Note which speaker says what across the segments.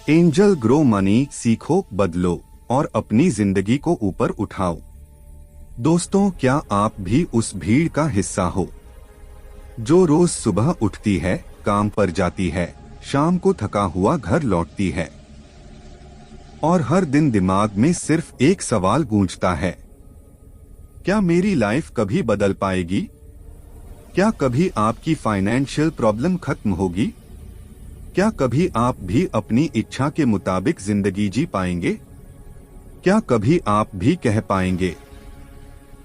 Speaker 1: Angel grow money सीखो, बदलो और अपनी जिंदगी को ऊपर उठाओ। दोस्तों, क्या आप भी उस भीड़ का हिस्सा हो जो रोज सुबह उठती है, काम पर जाती है, शाम को थका हुआ घर लौटती है और हर दिन दिमाग में सिर्फ एक सवाल गूंजता है, क्या मेरी लाइफ कभी बदल पाएगी? क्या कभी आपकी फाइनेंशियल प्रॉब्लम खत्म होगी? क्या कभी आप भी अपनी इच्छा के मुताबिक जिंदगी जी पाएंगे? क्या कभी आप भी कह पाएंगे,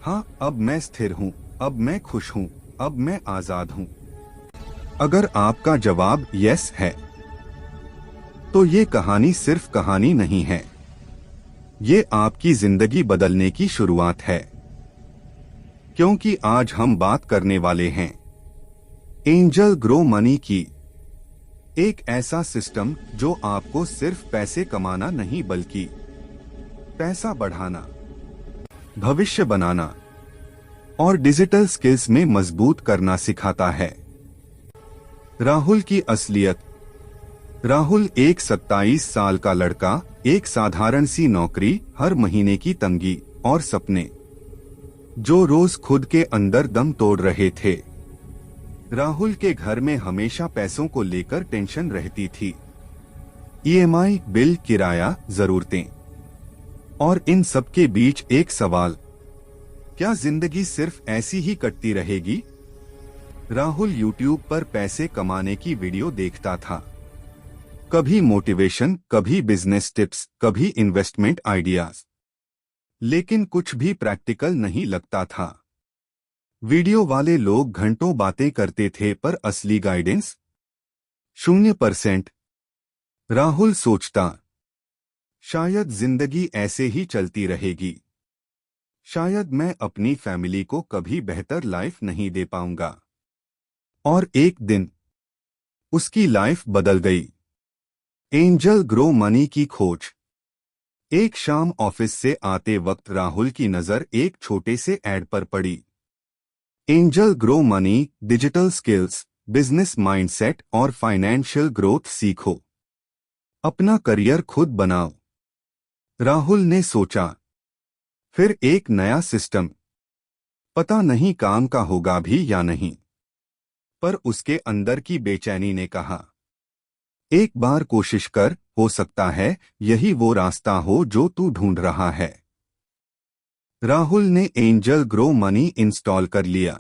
Speaker 1: हाँ, अब मैं स्थिर हूँ, अब मैं खुश हूँ, अब मैं आजाद हूँ? अगर आपका जवाब यस है, तो ये कहानी सिर्फ कहानी नहीं है, ये आपकी जिंदगी बदलने की शुरुआत है। क्योंकि आज हम बात करने वाले हैं एंजल ग्रो मनी की, एक ऐसा सिस्टम जो आपको सिर्फ पैसे कमाना नहीं बल्कि पैसा बढ़ाना, भविष्य बनाना और डिजिटल स्किल्स में मजबूत करना सिखाता है। राहुल की असलियत। राहुल एक 27 साल का लड़का, एक साधारण सी नौकरी, हर महीने की तंगी और सपने जो रोज खुद के अंदर दम तोड़ रहे थे। राहुल के घर में हमेशा पैसों को लेकर टेंशन रहती थी, ईएमआई, बिल, किराया, जरूरतें, और इन सब के बीच एक सवाल, क्या जिंदगी सिर्फ ऐसी ही कटती रहेगी? राहुल यूट्यूब पर पैसे कमाने की वीडियो देखता था, कभी मोटिवेशन, कभी बिजनेस टिप्स, कभी इन्वेस्टमेंट आइडियाज, लेकिन कुछ भी प्रैक्टिकल नहीं लगता था। वीडियो वाले लोग घंटों बातें करते थे पर असली गाइडेंस 0%। राहुल सोचता, शायद जिंदगी ऐसे ही चलती रहेगी, शायद मैं अपनी फैमिली को कभी बेहतर लाइफ नहीं दे पाऊंगा। और एक दिन उसकी लाइफ बदल गई। एंजल ग्रो मनी की खोज। एक शाम ऑफिस से आते वक्त राहुल की नजर एक छोटे से ऐड पर पड़ी, angel grow money, digital skills, business mindset और फाइनेंशियल ग्रोथ सीखो, अपना करियर खुद बनाओ। राहुल ने सोचा, फिर एक नया सिस्टम, पता नहीं काम का होगा भी या नहीं, पर उसके अंदर की बेचैनी ने कहा, एक बार कोशिश कर, हो सकता है यही वो रास्ता हो जो तू ढूंढ रहा है। राहुल ने एंजल ग्रो मनी इंस्टॉल कर लिया।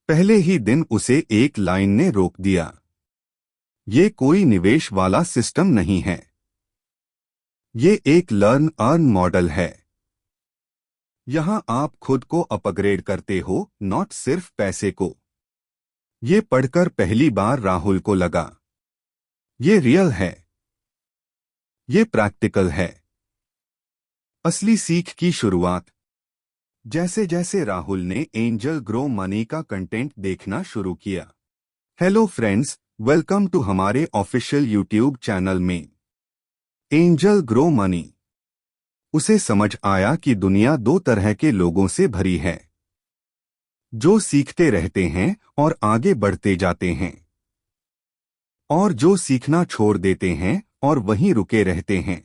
Speaker 1: पहले ही दिन उसे एक लाइन ने रोक दिया, ये कोई निवेश वाला सिस्टम नहीं है, ये एक लर्न अर्न मॉडल है। यहां आप खुद को अपग्रेड करते हो, नॉट सिर्फ पैसे को। ये पढ़कर पहली बार राहुल को लगा, ये रियल है, ये प्रैक्टिकल है। असली सीख की शुरुआत। जैसे जैसे राहुल ने एंजल ग्रो मनी का कंटेंट देखना शुरू किया। हेलो फ्रेंड्स, वेलकम टू हमारे ऑफिशियल यूट्यूब चैनल में एंजल ग्रो मनी। उसे समझ आया कि दुनिया दो तरह के लोगों से भरी है, जो सीखते रहते हैं और आगे बढ़ते जाते हैं, और जो सीखना छोड़ देते हैं और वहीं रुके रहते हैं।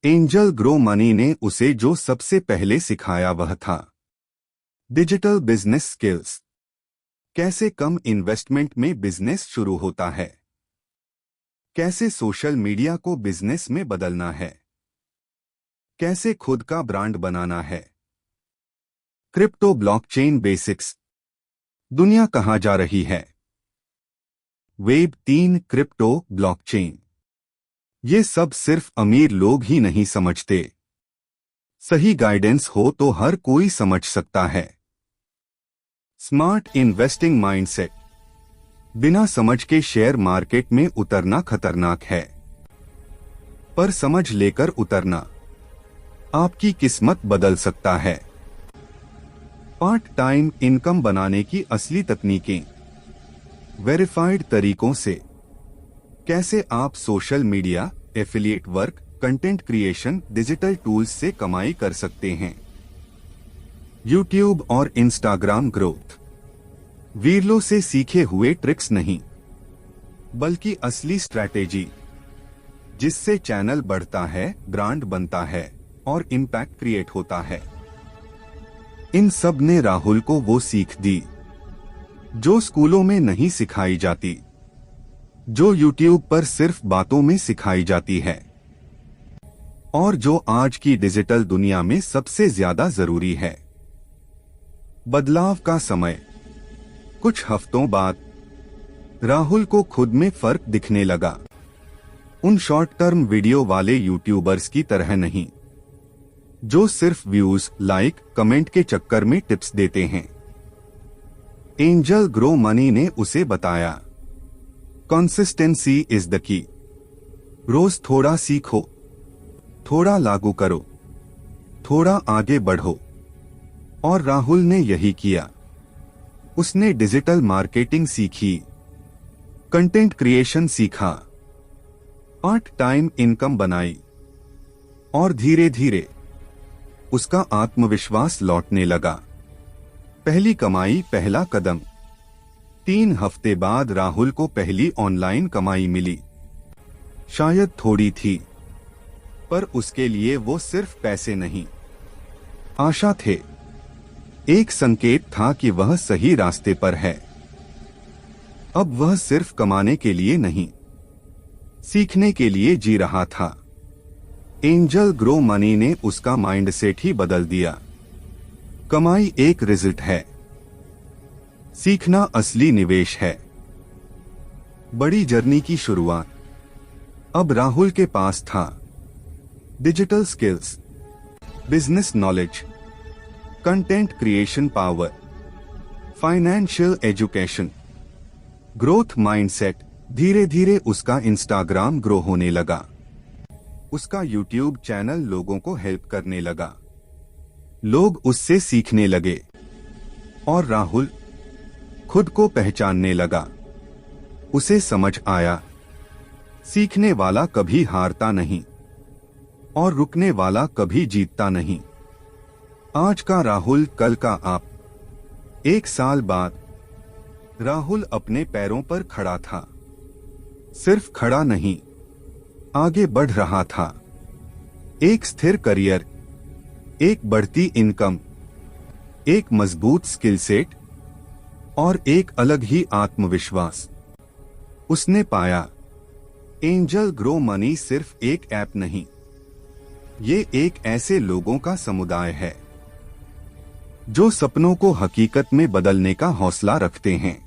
Speaker 1: एंजल ग्रो मनी ने उसे जो सबसे पहले सिखाया वह था डिजिटल बिजनेस स्किल्स। कैसे कम इन्वेस्टमेंट में बिजनेस शुरू होता है, कैसे सोशल मीडिया को बिजनेस में बदलना है, कैसे खुद का ब्रांड बनाना है। Crypto blockchain basics. दुनिया कहां जा रही है? वेब 3, क्रिप्टो, ब्लॉकचेन, ये सब सिर्फ अमीर लोग ही नहीं समझते। सही गाइडेंस हो तो हर कोई समझ सकता है। Smart investing mindset. बिना समझ के शेयर मार्केट में उतरना खतरनाक है, पर समझ लेकर उतरना आपकी किस्मत बदल सकता है। पार्ट टाइम इनकम बनाने की असली तकनीकें। वेरीफाइड तरीकों से कैसे आप social media, affiliate work, content creation, digital tools से कमाई कर सकते हैं। यूट्यूब और इंस्टाग्राम ग्रोथ। वीरलों से सीखे हुए ट्रिक्स नहीं, बल्कि असली स्ट्रैटेजी। जिससे चैनल बढ़ता है, ब्रांड बनता है और इम्पैक्ट क्रिएट होता है। इन सब ने राहुल को वो सीख दी जो स्कूलों में नहीं सिखाई जाती, जो यूट्यूब पर सिर्फ बातों में सिखाई जाती है और जो आज की डिजिटल दुनिया में सबसे ज्यादा जरूरी है। बदलाव का समय। कुछ हफ्तों बाद राहुल को खुद में फर्क दिखने लगा। उन शॉर्ट टर्म वीडियो वाले यूट्यूबर्स की तरह नहीं, जो सिर्फ व्यूज, लाइक, कमेंट के चक्कर में टिप्स देते हैं। एंजल ग्रो मनी ने उसे बताया, कंसिस्टेंसी इज द की। रोज थोड़ा सीखो, थोड़ा लागू करो, थोड़ा आगे बढ़ो। और राहुल ने यही किया। उसने डिजिटल मार्केटिंग सीखी, कंटेंट क्रिएशन सीखा, पार्ट टाइम इनकम बनाई और धीरे धीरे उसका आत्मविश्वास लौटने लगा। पहली कमाई, पहला कदम। 3 हफ्ते बाद राहुल को पहली ऑनलाइन कमाई मिली। शायद थोड़ी थी, पर उसके लिए वो सिर्फ पैसे नहीं, आशा थे। एक संकेत था कि वह सही रास्ते पर है। अब वह सिर्फ कमाने के लिए नहीं, सीखने के लिए जी रहा था। एंजल ग्रो मनी ने उसका माइंडसेट ही बदल दिया। कमाई एक रिजल्ट है, सीखना असली निवेश है। बड़ी जर्नी की शुरुआत। अब राहुल के पास था digital skills, business knowledge, content creation power, financial education, growth mindset. धीरे धीरे उसका इंस्टाग्राम ग्रो होने लगा। उसका यूट्यूब चैनल लोगों को हेल्प करने लगा। लोग उससे सीखने लगे और राहुल खुद को पहचानने लगा। उसे समझ आया, सीखने वाला कभी हारता नहीं और रुकने वाला कभी जीतता नहीं। आज का राहुल, कल का आप। 1 साल बाद राहुल अपने पैरों पर खड़ा था। सिर्फ खड़ा नहीं, आगे बढ़ रहा था। एक स्थिर करियर, एक बढ़ती इनकम, एक मजबूत स्किल सेट और एक अलग ही आत्मविश्वास। उसने पाया, एंजल ग्रो मनी सिर्फ एक ऐप नहीं, ये एक ऐसे लोगों का समुदाय है जो सपनों को हकीकत में बदलने का हौसला रखते हैं।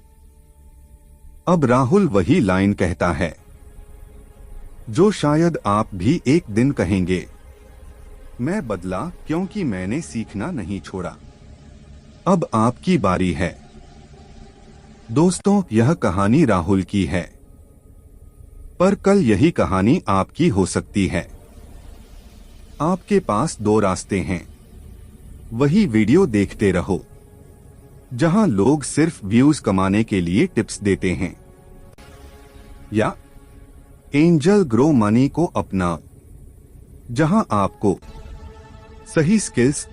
Speaker 1: अब राहुल वही लाइन कहता है जो शायद आप भी एक दिन कहेंगे, मैं बदला क्योंकि मैंने सीखना नहीं छोड़ा। अब आपकी बारी है। दोस्तों, यह कहानी राहुल की है, पर कल यही कहानी आपकी हो सकती है। आपके पास 2 रास्ते हैं। वही वीडियो देखते रहो जहां लोग सिर्फ व्यूज कमाने के लिए टिप्स देते हैं, या एंजल ग्रो मनी को अपनाओ, जहां आपको सही स्किल्स,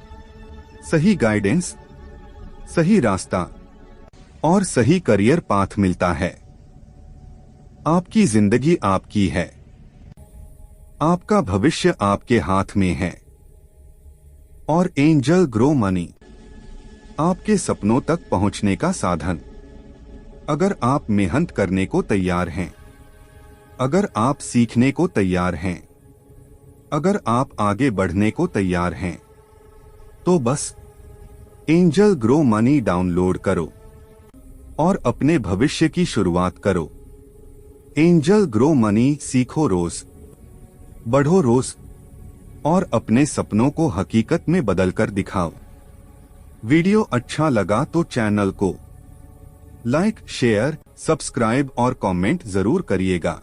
Speaker 1: सही गाइडेंस, सही रास्ता और सही करियर पाथ मिलता है। आपकी जिंदगी आपकी है, आपका भविष्य आपके हाथ में है और एंजल ग्रो मनी आपके सपनों तक पहुंचने का साधन। अगर आप मेहनत करने को तैयार हैं, अगर आप सीखने को तैयार हैं, अगर आप आगे बढ़ने को तैयार हैं, तो बस एंजल ग्रो मनी डाउनलोड करो और अपने भविष्य की शुरुआत करो। एंजल ग्रो मनी सीखो रोज, बढ़ो रोज और अपने सपनों को हकीकत में बदलकर दिखाओ। वीडियो अच्छा लगा तो चैनल को लाइक, शेयर, सब्सक्राइब और कमेंट जरूर करिएगा।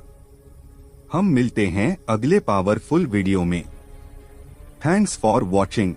Speaker 1: हम मिलते हैं अगले पावरफुल वीडियो में। Thanks for watching.